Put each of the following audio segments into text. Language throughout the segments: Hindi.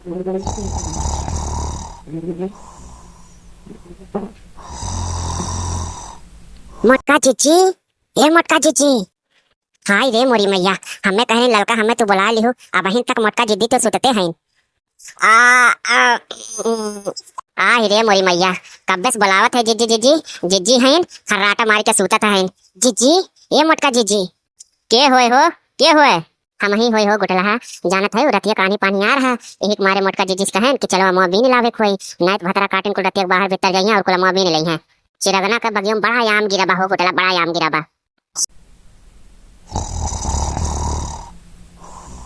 मोटका चीची, ए मोटका चीची। हाय रे मोरी मैया, हमें कहे लड़का हमें तो बुला लिहो, अब अहिं तक मोटका जिद्दी तो सुतते हैं। आ आ आ रे मोरी मैया, कब से बुलावत है जिज्जी जिज्जी जिज्जी हैं, खर्राटा मार के सूतत हैं। जिज्जी, ए मोटका जिज्जी, के होए हो, के होए? हम ही होए हो गुटलहा, जानत है रतिया कहानी पानी आ रहा, एक मारे मोटका जिज्जी कहें कि चलो अमवा बीन लावे खोई, नाइट भतरा काटन को रतिया बाहर भीतर गई और को अमवा बीन लई है। चिरगना का बगियम बड़ा याम गिरा बा हो गुटला, बड़ा याम गिरा बा।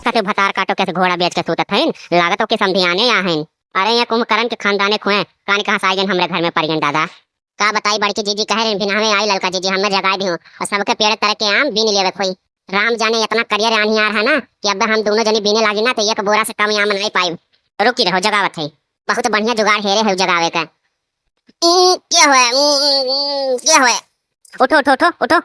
कते भतार काटो कैसे घोड़ा बेच के सूतत हैं, लागत हो के समधियाने आ हैं। अरे ये कुंभकर्ण के खानदाने खुए, कान कहां से आइजन हमरे घर में परियन दादा। का बताई बड़की जीजी कह रहे बिना हमें आई ललका जीजी हमें जगाई दी और सबके पेड़ तरह के आम बीन लेवे खोई। राम जाने इतना करियर आनी आ रहा ना कि अब हम दोनों जनी बीने लागी ना तो एक बोरा से कम आम नहीं पाई। रुकी रहो जगावत है, बहुत बढ़िया जुगाड़ हेरे है जगावे का। क्या हुआ, क्या हुआ? उठो उठो उठो उठो।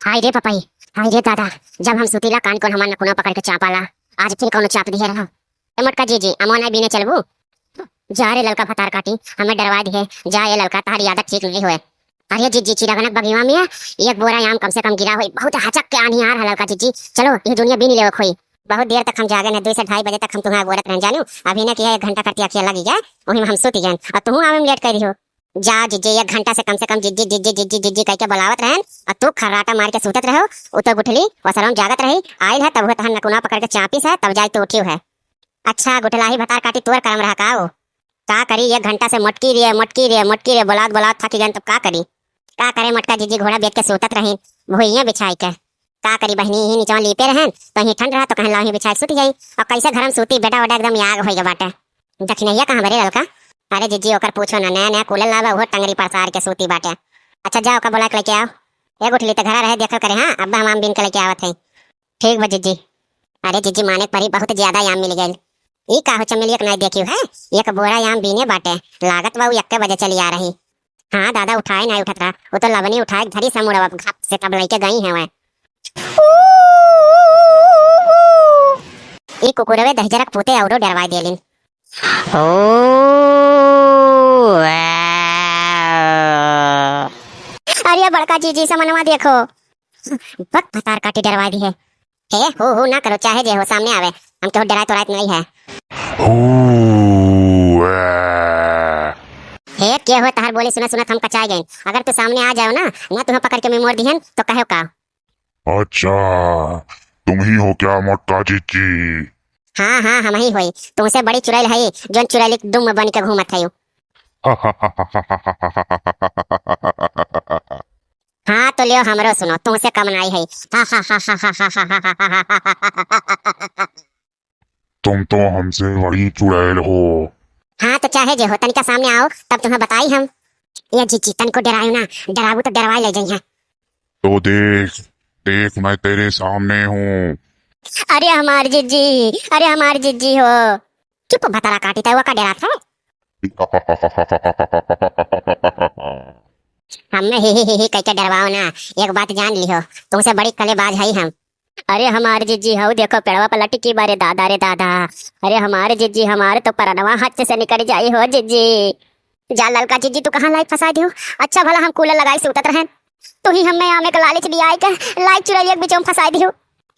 हाय रे पपाई, हाय रे दादा, जब हम सुतीला कान को हमार नकुना पकड़ के चापाला, आज फिर कौन चाप दिए रहा। ए मोटका जीजी अमो नहीं बीने चलबू? जा रे ललका भतार काटी, हमें डरवा दिए, जा ये ललका तारी आदत ठीक नहीं हुए। अरे जीजी चिरागनक बगिवा में एक बोरा आम कम से कम गिरा हुई, बहुत हचक के आनी आ रहा ललका जीजी। चलो ये दुनिया बीनी ले खोई, बहुत देर तक हम जागे न, 2 से 2:30 बजे तक हम तुम्हारे बोरत रह जानू। अभी ने किया 1 घंटा करती अखिया लगी जाए वही में हम सोती जाए और तुम आवे में लेट कर रही हो। जा जीजी 1 घंटा से कम जिज्जी जिज्जी जिज्जी जिज्जी कह के बुलावत रहन और तू खर्राटा मार के सूतत रहो। उतर गुठली वसरम जागत रही, आइल है तब तहन नकुना पकड़ के चापीस है तब जाए तो उठियो है। अच्छा गुठलाही भतार काटी तोर करम रहा का वो का करी? 1 घंटा से मोटकी रे बुलात बुलात थकी गन तब का करी? का करे मोटका जीजी घोड़ा बेच के सोतत रही भुइयां बिछाई के। का करी बहनी ही नीचवा लीपे रहन तो ही ठंड रहा तो कहीं लाही बिछाई सुती जाई और कैसे घर में सूती बेटा वडा एकदम याग होई बाटे। दखिनैया कहां बरे ललका? अरे जीजी ओकर पूछो ना, नया नया कूलर लावा वो टंगरी पसार के सूती बाटे। अच्छा जाओ का बोला के लेके आओ, एक उठली तो घर रहे देखो करे। हाँ अब हम बिन के लेके आवत है। ठीक बा जीजी। अरे जीजी माने परी बहुत ज्यादा याम मिल गए। ई का हो चमेलिया नहीं देखियो है, एक बोरा याम बीने बाटे, लागत बा 1 बजे चली आ रही। हाँ दादा उठाए नहीं उठत रहा, वो तो लवनी उठाए धरी से मुड़वा घप से तब लेके गई है वह। ई कुकुरवे दहजरक पोते औरो डरवाई देलिन। अरे बड़का जीजी से मनवा देखो, बक भतार काटी डरवा दी है। हे हो ना करो, चाहे जे हो सामने आवे, हम तो डराए तो रात नहीं है। हे क्या हो तार बोले सुना सुना हम कचाए गए। अगर तू सामने आ जाओ ना तुम्हें पकड़ के मोड़ दिहन तो कहो का। अच्छा तुम ही हो क्या मोटका जीजी? हाँ हाँ हम ही होई, तुमसे बड़ी चुड़ैल है जोन चुड़ैल दुम बन के घूमत है। हाँ तो लियो हमरो सुनो, तुमसे कम नहीं है। तुम तो हमसे बड़ी चुड़ैल हो। हाँ तो चाहे जो हो तनिका सामने आओ तब तुम्हें बताई हम। ये जीजी तन को डरायो ना, डराबू तो डरवाई ले जाइए। तो देख देख मैं तेरे सामने हूँ। अरे हमार जीजी हो। चुप भतारा काटी था वो का डरा था। हमें ही कह के डरवाओ ना, एक बात जान लियो तुमसे बड़ी कलेबाज है हम। अरे हमारे जीजी हो देखो पेड़वा पर लटकी बारे दादा रे दादा। अरे हमारे जीजी हमारे तो परनवा हाथ से निकल जाई हो जीजी। जा ललका जीजी तू कहाँ लाइट फंसा दियो? अच्छा भला हम कूलर लगाई से उतरत रहन, तो ही हमें आमे का लालच दिया है लाइट चुरैलिया के बीचों फंसा दियो।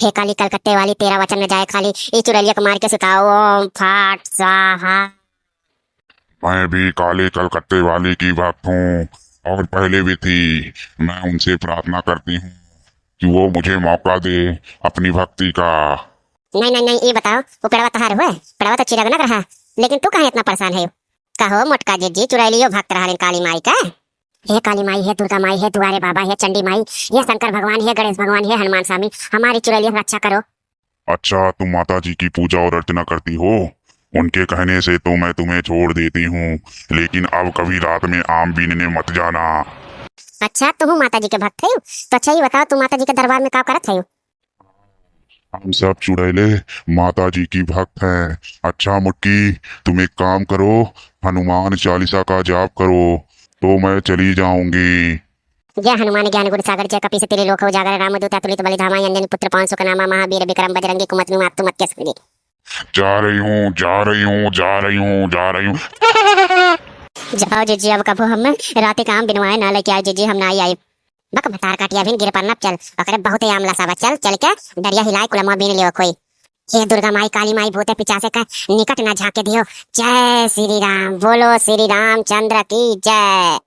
हे काली कलकत्ते वाली तेरा वचन न जाए खाली, ये चुरैलिया को मार के सुताओ। ओम फट स्वाहा। मैं भी काले कलकत्ते वाली की भक्त हूँ और पहले भी थी। मैं उनसे प्रार्थना करती हूँ कि वो मुझे मौका दे अपनी भक्ति का। नहीं ये बताओ वो पेड़वा तहार हुआ? पेड़वा तो चिरगनक रहा, लेकिन तू कहाँ इतना परेशान है? कहो मोटका जीजी चुरैलियो भक्त रहा काली माई का। हे काली माई है, दुर्गा माई है, दुआरे बाबा है, चंडी माई है, शंकर भगवान है, गणेश भगवान है, हनुमान स्वामी, हमारी चुरैलिया रक्षा करो। अच्छा तुम माता जी की पूजा और अर्चना करती हो, उनके कहने से तो मैं तुम्हें छोड़ देती हूँ, लेकिन अब कभी रात में आम बीनने मत जाना। अच्छा तुम माता जी के भक्त है तो अच्छा ही बताओ तू माता जी के दरबार में क्या करत है? हम सब चुड़ैले माता जी की भक्त हैं। अच्छा मुट्ठी तुम एक काम करो, हनुमान चालीसा का जाप करो तो मैं चली जाऊंगी। जय हनुमान ज्ञान गुण सागर जय कपि तेरे लोक उजागर रामदूत अतुलित बलिधामा अंजनी पुत्र पवन सुत नामा महावीर विक्रम बजरंगी कुमत नुमातु मत के जा रही हूँ जा रही हूँ जा रही हूँ जा रही हूँ। जाओ जीजी, अब कभो हम रात काम बिनवाए ना लेके आए जीजी, हम ना आई। बक भतार काटिया बिन गिर पर चल अकरे बहुत आमला सावा चल चल के डरिया हिलाए कुलमा बिन लियो कोई। हे दुर्गा माई काली माई भूते पिचासे का निकट ना झाके दियो। जय श्री राम, बोलो श्री रामचंद्र की जय।